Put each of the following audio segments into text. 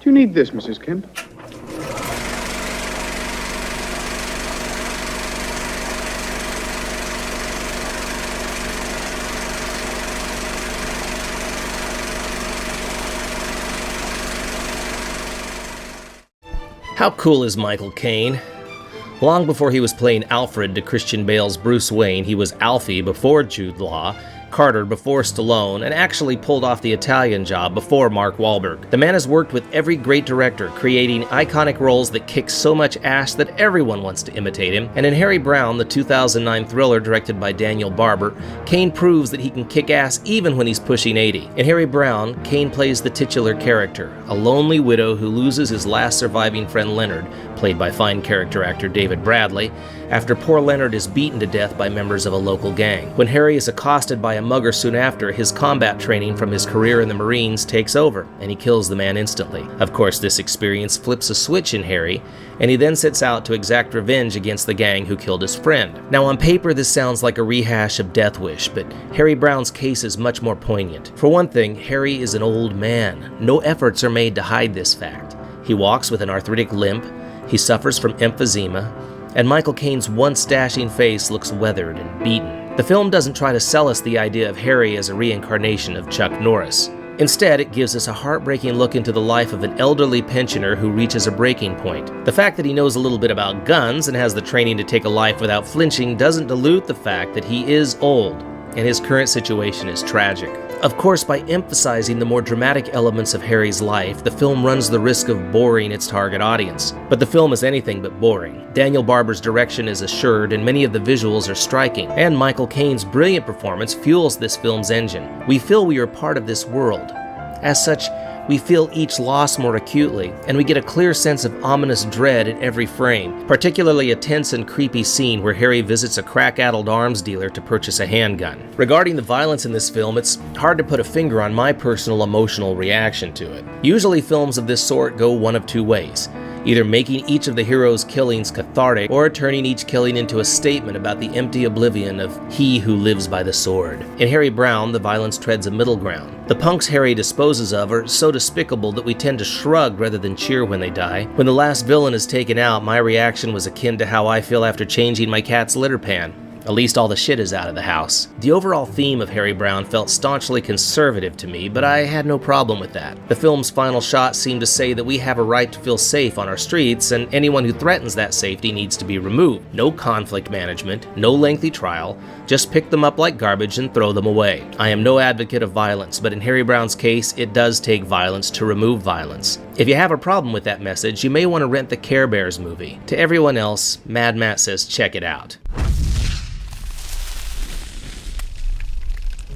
Do you need this, Mrs. Kemp? How cool is Michael Caine? Long before he was playing Alfred to Christian Bale's Bruce Wayne, he was Alfie before Jude Law, Carter before Stallone, and actually pulled off the Italian Job before Mark Wahlberg. The man has worked with every great director, creating iconic roles that kick so much ass that everyone wants to imitate him. And in Harry Brown, the 2009 thriller directed by Daniel Barber, Caine proves that he can kick ass even when he's pushing 80. In Harry Brown, Caine plays the titular character, a lonely widow who loses his last surviving friend Leonard, played by fine character actor David Bradley, after poor Leonard is beaten to death by members of a local gang. When Harry is accosted by a mugger soon after, his combat training from his career in the Marines takes over, and he kills the man instantly. Of course, this experience flips a switch in Harry, and he then sets out to exact revenge against the gang who killed his friend. Now, on paper, this sounds like a rehash of Death Wish, but Harry Brown's case is much more poignant. For one thing, Harry is an old man. No efforts are made to hide this fact. He walks with an arthritic limp, he suffers from emphysema, and Michael Caine's once dashing face looks weathered and beaten. The film doesn't try to sell us the idea of Harry as a reincarnation of Chuck Norris. Instead, it gives us a heartbreaking look into the life of an elderly pensioner who reaches a breaking point. The fact that he knows a little bit about guns and has the training to take a life without flinching doesn't dilute the fact that he is old, and his current situation is tragic. Of course, by emphasizing the more dramatic elements of Harry's life, the film runs the risk of boring its target audience. But the film is anything but boring. Daniel Barber's direction is assured, and many of the visuals are striking. And Michael Caine's brilliant performance fuels this film's engine. We feel we are part of this world. As such, we feel each loss more acutely, and we get a clear sense of ominous dread at every frame, particularly a tense and creepy scene where Harry visits a crack-addled arms dealer to purchase a handgun. Regarding the violence in this film, it's hard to put a finger on my personal emotional reaction to it. Usually films of this sort go one of two ways, either making each of the hero's killings cathartic or turning each killing into a statement about the empty oblivion of he who lives by the sword. In Harry Brown, the violence treads a middle ground. The punks Harry disposes of are so despicable that we tend to shrug rather than cheer when they die. When the last villain is taken out, my reaction was akin to how I feel after changing my cat's litter pan. At least all the shit is out of the house. The overall theme of Harry Brown felt staunchly conservative to me, but I had no problem with that. The film's final shot seemed to say that we have a right to feel safe on our streets, and anyone who threatens that safety needs to be removed. No conflict management, no lengthy trial, just pick them up like garbage and throw them away. I am no advocate of violence, but in Harry Brown's case, it does take violence to remove violence. If you have a problem with that message, you may want to rent the Care Bears movie. To everyone else, Mad Matt says check it out.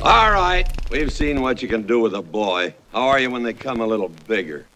All right, we've seen what you can do with a boy. How are you when they come a little bigger?